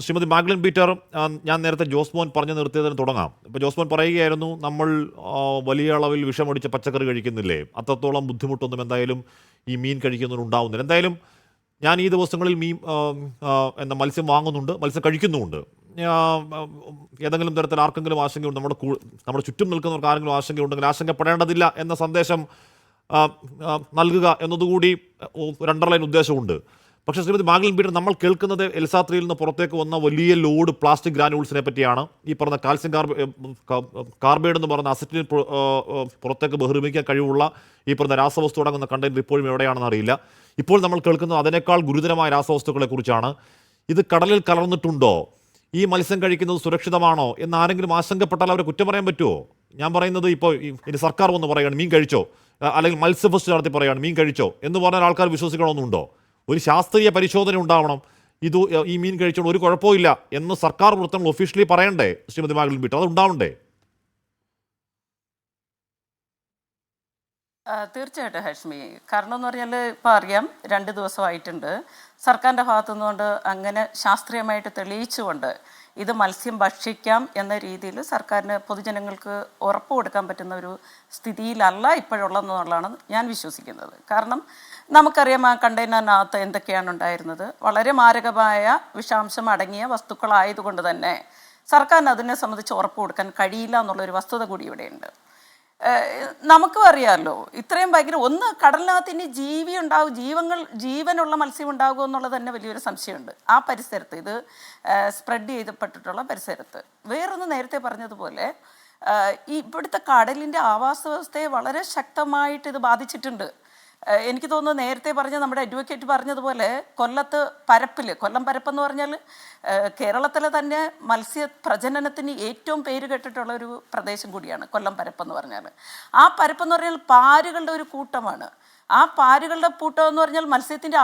Shrimati മാഗ്ലൻ Peter, ഞാൻ നേരത്തെ ജോസ്മോൻ പറഞ്ഞു നിർത്തിയതിന് തുടങ്ങാം. ഇപ്പോൾ ജോസ്മോൻ പറയുകയായിരുന്നു, നമ്മൾ വലിയ അളവിൽ വിഷമടിച്ച പച്ചക്കറി കഴിക്കുന്നില്ലേ, അത്രത്തോളം ബുദ്ധിമുട്ടൊന്നും എന്തായാലും ഈ മീൻ കഴിക്കുന്നതിനുണ്ടാവുന്നില്ല. എന്തായാലും ഞാൻ ഈ ദിവസങ്ങളിൽ എന്താ മത്സ്യം വാങ്ങുന്നുണ്ട്, മത്സ്യം കഴിക്കുന്നുമുണ്ട്. ഏതെങ്കിലും തരത്തിൽ ആർക്കെങ്കിലും ആശങ്കയുണ്ട്, നമ്മുടെ ചുറ്റും നിൽക്കുന്നവർക്ക് ആരെങ്കിലും ആശങ്കയുണ്ടെങ്കിൽ ആശങ്കപ്പെടേണ്ടതില്ല എന്ന സന്ദേശം നൽകുക എന്നതുകൂടി ഒരു അണ്ടർലൈൻ ഉദ്ദേശമുണ്ട്. പക്ഷേ ശ്രീമതി മാഗ്ലൻ പീറ്റർ, നമ്മൾ കേൾക്കുന്നത് എൽസാത്രിയിൽ നിന്ന് പുറത്തേക്ക് വന്ന വലിയ ലോഡ് പ്ലാസ്റ്റിക് ഗ്രാനുൾസിനെ പറ്റിയാണ്. ഈ പറഞ്ഞ കാൽസ്യം കാർബൈഡ് എന്ന് പറഞ്ഞ അസറ്റിന് പുറത്തേക്ക് ബഹിർമിക്കാൻ കഴിവുള്ള ഈ പറഞ്ഞ രാസവസ്തു അടങ്ങുന്ന കണ്ടെയ്നർ ഇപ്പോഴും എവിടെയാണെന്ന് അറിയില്ല. ഇപ്പോൾ നമ്മൾ കേൾക്കുന്നത് അതിനേക്കാൾ ഗുരുതരമായ രാസവസ്തുക്കളെ കുറിച്ചാണ്. ഇത് കടലിൽ കലർന്നിട്ടുണ്ടോ, ഈ മത്സ്യം കഴിക്കുന്നത് സുരക്ഷിതമാണോ എന്ന് ആരെങ്കിലും ആശങ്കപ്പെട്ടാൽ അവരെ കുറ്റം പറയാൻ പറ്റുമോ? ഞാൻ പറയുന്നത്, ഇപ്പോൾ ഇനി സർക്കാർ വന്ന് പറയുകയാണ് മീൻ കഴിച്ചോ, അല്ലെങ്കിൽ മത്സ്യഫെസ്റ്റ് നടത്തി പറയുകയാണ് മീൻ കഴിച്ചോ എന്ന് പറഞ്ഞാൽ ആൾക്കാർ വിശ്വസിക്കണമെന്നുണ്ടോ? ഒരു ശാസ്ത്രീയ പരിശോധന ഉണ്ടാവണം. ഈ മീൻ കഴിച്ചോണ്ട് ഒരു കുഴപ്പമില്ല എന്ന് സർക്കാർ വൃത്തങ്ങൾ ഒഫീഷ്യലി പറയണ്ടേ ശ്രീമതി മാഗ്ലൻ പീറ്റർ? അത് ഉണ്ടാവണ്ടേ? തീർച്ചയായിട്ടും ഹാഷ്മി. കാരണം എന്ന് പറഞ്ഞാൽ ഇപ്പോൾ അറിയാം, 2 ദിവസമായിട്ടുണ്ട് സർക്കാരിൻ്റെ ഭാഗത്തു നിന്നുകൊണ്ട് അങ്ങനെ ശാസ്ത്രീയമായിട്ട് തെളിയിച്ചുകൊണ്ട് ഇത് മത്സ്യം ഭക്ഷിക്കാം എന്ന രീതിയിൽ സർക്കാരിന് പൊതുജനങ്ങൾക്ക് ഉറപ്പ് കൊടുക്കാൻ പറ്റുന്ന ഒരു സ്ഥിതിയിലല്ല ഇപ്പോഴുള്ളതെന്നുള്ളതാണ് ഞാൻ വിശ്വസിക്കുന്നത്. കാരണം നമുക്കറിയാം, ആ കണ്ടെയ്നറിനകത്ത് എന്തൊക്കെയാണ് ഉണ്ടായിരുന്നത്. വളരെ മാരകമായ വിഷാംശം അടങ്ങിയ വസ്തുക്കളായതുകൊണ്ട് തന്നെ സർക്കാരിന് അതിനെ സംബന്ധിച്ച് ഉറപ്പ് കൊടുക്കാൻ കഴിയില്ല എന്നുള്ളൊരു വസ്തുത കൂടി ഇവിടെയുണ്ട്. നമുക്കും അറിയാമല്ലോ, ഇത്രയും ഭയങ്കര കടലിനകത്ത് ഇനി ജീവി ഉണ്ടാവും, ജീവനുള്ള മത്സ്യം ഉണ്ടാകുമോ എന്നുള്ളത് തന്നെ വലിയൊരു സംശയമുണ്ട്. ആ പരിസരത്ത് ഇത് സ്പ്രെഡ് ചെയ്യപ്പെട്ടിട്ടുള്ള പരിസരത്ത് വേറൊന്ന് നേരത്തെ പറഞ്ഞതുപോലെ ഇവിടുത്തെ കടലിൻ്റെ ആവാസ വ്യവസ്ഥയെ വളരെ ശക്തമായിട്ട് ഇത് ബാധിച്ചിട്ടുണ്ട്. എനിക്ക് തോന്നുന്നു നേരത്തെ പറഞ്ഞ നമ്മുടെ അഡ്വക്കേറ്റ് പറഞ്ഞതുപോലെ കൊല്ലം പരപ്പെന്ന് പറഞ്ഞാൽ കേരളത്തിലെ തന്നെ മത്സ്യ പ്രജനനത്തിന് ഏറ്റവും പേര് കേട്ടിട്ടുള്ള ഒരു പ്രദേശം കൂടിയാണ് കൊല്ലം പരപ്പെന്ന് പറഞ്ഞാൽ. ആ പരപ്പെന്ന് പറഞ്ഞാൽ പാരുകളുടെ ഒരു കൂട്ടമാണ്. ആ പാരുകളുടെ കൂട്ടം എന്ന് പറഞ്ഞാൽ മത്സ്യത്തിൻ്റെ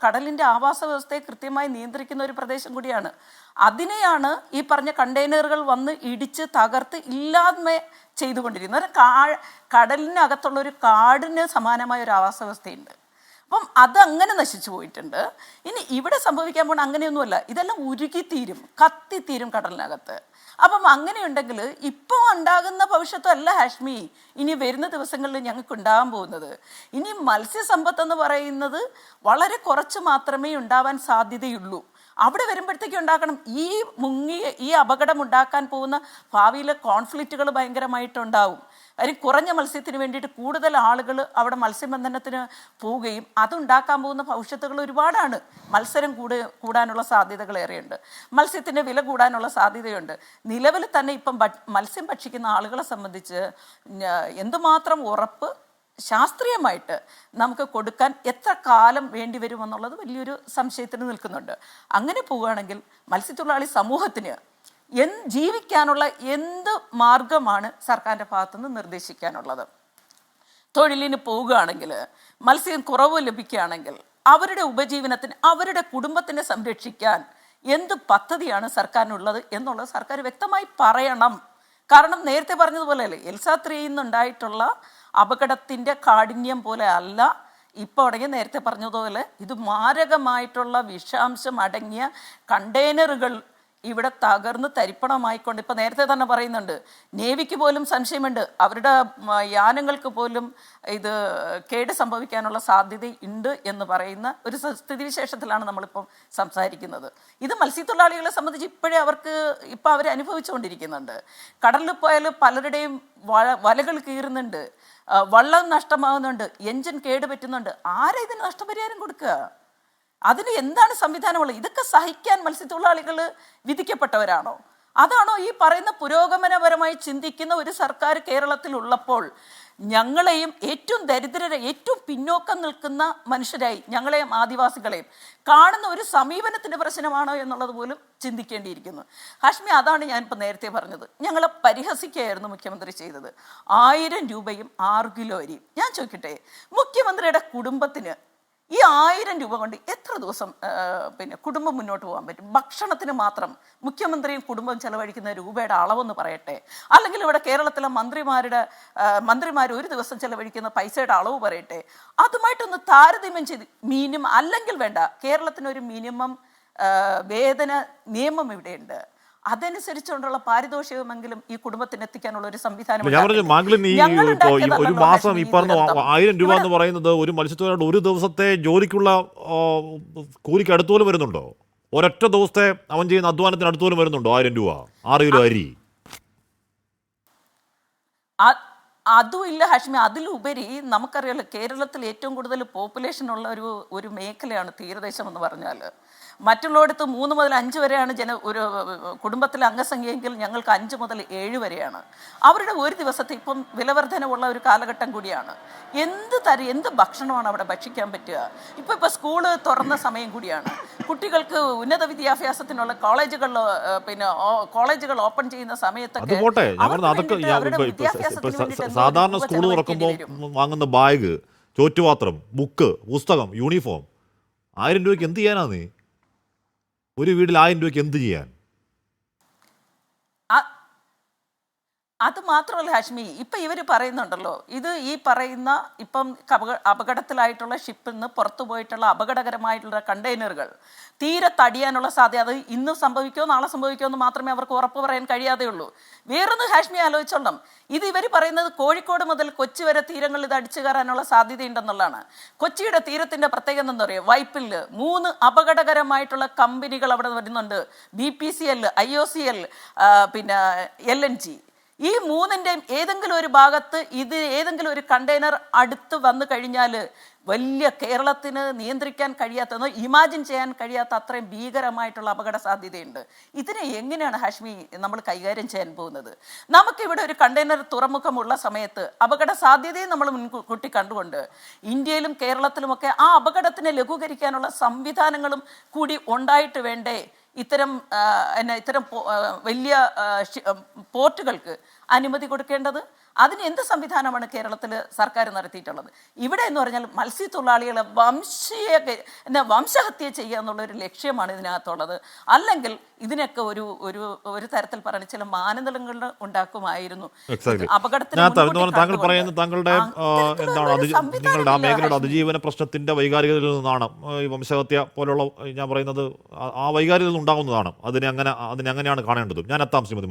കടലിൻ്റെ ആവാസ വ്യവസ്ഥയെ കൃത്യമായി നിയന്ത്രിക്കുന്ന ഒരു പ്രദേശം കൂടിയാണ്. അതിനെയാണ് ഈ പറഞ്ഞ കണ്ടെയ്നറുകൾ വന്ന് ഇടിച്ച് തകർത്ത് ഇല്ലായ്മ ചെയ്തുകൊണ്ടിരിക്കുന്നത്. കടലിനകത്തുള്ള ഒരു കാടിന് സമാനമായ ഒരു ആവാസ വ്യവസ്ഥയുണ്ട്. അപ്പം അതങ്ങനെ നശിച്ചു പോയിട്ടുണ്ട്. ഇനി ഇവിടെ സംഭവിക്കാൻ പോകുന്ന അങ്ങനെയൊന്നുമല്ല, ഇതെല്ലാം ഉരുകിത്തീരും, കത്തിത്തീരും കടലിനകത്ത്. അപ്പം അങ്ങനെയുണ്ടെങ്കിൽ ഇപ്പോൾ ഉണ്ടാകുന്ന ഭവിഷ്യത്തല്ല ഹാഷ്മി ഇനി വരുന്ന ദിവസങ്ങളിൽ ഞങ്ങൾക്ക് ഉണ്ടാകാൻ പോകുന്നത്. ഇനി മത്സ്യസമ്പത്ത് പറയുന്നത് വളരെ കുറച്ച് മാത്രമേ ഉണ്ടാവാൻ സാധ്യതയുള്ളൂ. അവിടെ വരുമ്പോഴത്തേക്കും ഉണ്ടാക്കണം. ഈ അപകടം ഉണ്ടാക്കാൻ പോകുന്ന ഭാവിയിലെ കോൺഫ്ലിക്റ്റുകൾ ഭയങ്കരമായിട്ടുണ്ടാവും. കാര്യം കുറഞ്ഞ മത്സ്യത്തിന് വേണ്ടിയിട്ട് കൂടുതൽ ആളുകൾ അവിടെ മത്സ്യബന്ധനത്തിന് പോവുകയും അതുണ്ടാക്കാൻ പോകുന്ന ഭവിഷ്യത്തുകൾ ഒരുപാടാണ്. മത്സരം കൂടാനുള്ള സാധ്യതകൾ ഏറെയുണ്ട്. മത്സ്യത്തിൻ്റെ വില കൂടാനുള്ള സാധ്യതയുണ്ട്. നിലവിൽ തന്നെ ഇപ്പം മത്സ്യം ഭക്ഷിക്കുന്ന ആളുകളെ സംബന്ധിച്ച് എന്തുമാത്രം ഉറപ്പ് ശാസ്ത്രീയമായിട്ട് നമുക്ക് കൊടുക്കാൻ എത്ര കാലം വേണ്ടി വരുമെന്നുള്ളത് വലിയൊരു സംശയത്തിന് നിൽക്കുന്നുണ്ട്. അങ്ങനെ പോവുകയാണെങ്കിൽ മത്സ്യത്തൊഴിലാളി സമൂഹത്തിന് ജീവിക്കാനുള്ള എന്ത് മാർഗമാണ് സർക്കാരിൻ്റെ ഭാഗത്തുനിന്ന് നിർദ്ദേശിക്കാനുള്ളത്? തൊഴിലിന് പോവുകയാണെങ്കിൽ, മത്സ്യം കുറവ് ലഭിക്കുകയാണെങ്കിൽ അവരുടെ ഉപജീവനത്തിന്, അവരുടെ കുടുംബത്തിനെ സംരക്ഷിക്കാൻ എന്ത് പദ്ധതിയാണ് സർക്കാരിനുള്ളത് എന്നുള്ളത് സർക്കാർ വ്യക്തമായി പറയണം. കാരണം നേരത്തെ പറഞ്ഞതുപോലെ അല്ലേ, എൽസാത്രിയിൽ നിന്നുണ്ടായിട്ടുള്ള അപകടത്തിൻ്റെ കാഠിന്യം പോലെ അല്ല ഇപ്പോൾ അടങ്ങിയ നേരത്തെ പറഞ്ഞതുപോലെ ഇത് മാരകമായിട്ടുള്ള വിഷാംശം അടങ്ങിയ കണ്ടെയ്നറുകൾ ഇവിടെ തകർന്ന് തരിപ്പണമായിക്കൊണ്ട് ഇപ്പം നേരത്തെ തന്നെ പറയുന്നുണ്ട്, നേവിക്ക് പോലും സംശയമുണ്ട്, അവരുടെ യാനങ്ങൾക്ക് പോലും ഇത് കേട് സംഭവിക്കാനുള്ള സാധ്യത ഉണ്ട് എന്ന് പറയുന്ന ഒരു സ്ഥിതിവിശേഷത്തിലാണ് നമ്മളിപ്പം സംസാരിക്കുന്നത്. ഇത് മത്സ്യത്തൊഴിലാളികളെ സംബന്ധിച്ച് ഇപ്പം അവർ അനുഭവിച്ചുകൊണ്ടിരിക്കുന്നുണ്ട്. കടലിൽ പോയാൽ പലരുടെയും വലകൾ കീറുന്നുണ്ട്, വള്ളം നഷ്ടമാകുന്നുണ്ട്, എൻജിൻ കേടുപറ്റുന്നുണ്ട്. ആരാ ഇതിന് നഷ്ടപരിഹാരം കൊടുക്കുക? അതിന് എന്താണ് സംവിധാനമുള്ളത്? ഇതൊക്കെ സഹിക്കാൻ മത്സ്യത്തൊഴിലാളികൾ വിധിക്കപ്പെട്ടവരാണോ? അതാണോ ഈ പറയുന്ന പുരോഗമനപരമായി ചിന്തിക്കുന്ന ഒരു സർക്കാർ കേരളത്തിലുള്ളപ്പോൾ ഞങ്ങളെയും ഏറ്റവും ദരിദ്രരെ, ഏറ്റവും പിന്നോക്കം നിൽക്കുന്ന മനുഷ്യരായി ഞങ്ങളെയും ആദിവാസികളെയും കാണുന്ന ഒരു സമീപനത്തിൻ്റെ പ്രശ്നമാണോ എന്നുള്ളത് പോലും ചിന്തിക്കേണ്ടിയിരിക്കുന്നു. ഹാഷ്മി, അതാണ് ഞാനിപ്പോൾ നേരത്തെ പറഞ്ഞത്. ഞങ്ങളെ പരിഹസിക്കുകയായിരുന്നു മുഖ്യമന്ത്രി ചെയ്തത്. 1000 രൂപയും 6 കിലോ അരിയും. ഞാൻ ചോദിക്കട്ടെ, മുഖ്യമന്ത്രിയുടെ കുടുംബത്തിന് ഈ 1000 രൂപ കൊണ്ട് എത്ര ദിവസം കുടുംബം മുന്നോട്ട് പോകാൻ പറ്റും? ഭക്ഷണത്തിന് മാത്രം മുഖ്യമന്ത്രിയും കുടുംബം ചെലവഴിക്കുന്ന രൂപയുടെ അളവെന്ന് പറയട്ടെ, അല്ലെങ്കിൽ ഇവിടെ കേരളത്തിലെ മന്ത്രിമാർ ഒരു ദിവസം ചെലവഴിക്കുന്ന പൈസയുടെ അളവ് പറയട്ടെ. അതുമായിട്ടൊന്ന് താരതമ്യം ചെയ്ത് അല്ലെങ്കിൽ വേണ്ട, കേരളത്തിനൊരു മിനിമം വേതന നിയമം ഇവിടെയുണ്ട്. അതനുസരിച്ചുകൊണ്ടുള്ള പാരിതോഷികമെങ്കിലും ഈ കുടുംബത്തിന് എത്തിക്കാനുള്ള ഒരു സംവിധാനം ഞാൻ പറഞ്ഞു മാംഗ്ലിൻ ഈ ഒരു മാസം ഈ പറഞ്ഞ 1000 രൂപ എന്ന് പറയുന്നത് ഒരു മത്സ്യത്തൊഴിലാളി ഒരു ദിവസത്തെ ജോലിക്കുള്ള കൂലിക്ക് അടുത്ത് പോലും വരുന്നുണ്ടോ? ഒരൊറ്റ ദിവസത്തെ അവൻ ചെയ്യുന്ന അധ്വാനത്തിന് അടുത്ത് പോലും വരുന്നുണ്ടോ 1000 രൂപ 6 കിലോ അരി? അതും ഇല്ല ഹാഷ്മി. അതിലുപരി നമുക്കറിയാലോ, കേരളത്തിൽ ഏറ്റവും കൂടുതൽ പോപ്പുലേഷൻ ഉള്ള ഒരു മേഖലയാണ് തീരദേശം എന്ന് പറഞ്ഞാൽ. മറ്റുള്ളിടത്ത് 3 മുതൽ 5 വരെയാണ് ഒരു കുടുംബത്തിലെ അംഗസംഖ്യയെങ്കിൽ ഞങ്ങൾക്ക് 5 മുതൽ 7 വരെയാണ്. അവരുടെ ഒരു ദിവസത്തെ ഇപ്പം വിലവർധനവുള്ള ഒരു കാലഘട്ടം കൂടിയാണ്. എന്ത് ഭക്ഷണമാണ് അവിടെ ഭക്ഷിക്കാൻ പറ്റുക? ഇപ്പം സ്കൂള് തുറന്ന സമയം കൂടിയാണ്. കുട്ടികൾക്ക് ഉന്നത വിദ്യാഭ്യാസത്തിനുള്ള കോളേജുകൾ ഓപ്പൺ ചെയ്യുന്ന സമയത്തൊക്കെ സാധാരണ സ്കൂൾ തുറക്കുമ്പോൾ വാങ്ങുന്ന ബാഗ്, ചോറ്റുപാത്രം, ബുക്ക്, പുസ്തകം, യൂണിഫോം 1000 രൂപയ്ക്ക് എന്ത് ചെയ്യാനാ? നീ ഒരു വീട്ടിൽ 1000 രൂപയ്ക്ക് എന്ത് ചെയ്യാൻ? അത് മാത്രമല്ല ഹാഷ്മി, ഇപ്പം ഇവർ പറയുന്നുണ്ടല്ലോ, ഇത് ഈ പറയുന്ന ഇപ്പം അപകടത്തിലായിട്ടുള്ള ഷിപ്പിൽ നിന്ന് പുറത്തു പോയിട്ടുള്ള അപകടകരമായിട്ടുള്ള കണ്ടെയ്നറുകൾ തീരെ തടിയാനുള്ള സാധ്യത, അത് ഇന്ന് സംഭവിക്കുമോ നാളെ സംഭവിക്കുമോ എന്ന് മാത്രമേ അവർക്ക് ഉറപ്പ് പറയാൻ കഴിയാതെ ഉള്ളൂ. വേറൊന്ന് ഹാഷ്മി ആലോചിച്ചോളാം, ഇത് ഇവർ പറയുന്നത് കോഴിക്കോട് മുതൽ കൊച്ചി വരെ തീരങ്ങളിൽ ഇത് അടിച്ചു കയറാനുള്ള സാധ്യതയുണ്ടെന്നുള്ളതാണ്. കൊച്ചിയുടെ തീരത്തിൻ്റെ പ്രത്യേകത എന്താ പറയുക, വൈപ്പില് 3 അപകടകരമായിട്ടുള്ള കമ്പനികൾ അവിടെ വരുന്നുണ്ട്. BPCL, IOCL, LNG. ഈ 3ൻ്റെയും ഏതെങ്കിലും ഒരു ഭാഗത്ത് ഏതെങ്കിലും ഒരു കണ്ടെയ്നർ അടുത്ത് വന്നു കഴിഞ്ഞാൽ വലിയ കേരളത്തിന് നിയന്ത്രിക്കാൻ കഴിയാത്തതോ ഇമാജിൻ ചെയ്യാൻ കഴിയാത്ത അത്രയും ഭീകരമായിട്ടുള്ള അപകട സാധ്യതയുണ്ട്. ഇതിനെ എങ്ങനെയാണ് ഹാഷ്മി നമ്മൾ കൈകാര്യം ചെയ്യാൻ പോകുന്നത്? നമുക്കിവിടെ ഒരു കണ്ടെയ്നർ തുറമുഖമുള്ള സമയത്ത് അപകട സാധ്യതയും നമ്മൾ മുൻകൂട്ടി കണ്ടുകൊണ്ട് ഇന്ത്യയിലും കേരളത്തിലുമൊക്കെ ആ അപകടത്തിനെ ലഘൂകരിക്കാനുള്ള സംവിധാനങ്ങളും കൂടി ഉണ്ടായിട്ട് വേണ്ടേ ഇത്തരം വലിയ പോർട്ടുകൾക്ക് അനുമതി കൊടുക്കേണ്ടത്? അതിന് എന്ത് സംവിധാനമാണ് കേരളത്തിൽ സർക്കാർ നടത്തിയിട്ടുള്ളത്? ഇവിടെ എന്ന് പറഞ്ഞാൽ മത്സ്യത്തൊഴിലാളികളെ വംശഹത്യ ചെയ്യുക എന്നുള്ളൊരു ലക്ഷ്യമാണ് ഇതിനകത്തുള്ളത്. അല്ലെങ്കിൽ ഇതിനൊക്കെ ഒരു തരത്തിൽ പറഞ്ഞ ചില മാനദണ്ഡങ്ങൾ ഉണ്ടാക്കുമായിരുന്നു. താങ്കൾ പറയുന്നത് താങ്കളുടെ നിങ്ങളുടെ ആ മേഖലയുടെ അതിജീവന പ്രശ്നത്തിന്റെ വൈകാരികതയിൽ നിന്നാണ് ഈ വംശഹത്യ പോലുള്ള ഞാൻ പറയുന്നത് ആ വൈകാരികത ഉണ്ടാകുന്നതാണ്. അതിനെ അങ്ങനെയാണ് കാണേണ്ടതും. ഞാൻ എത്താം ശ്രീമതി.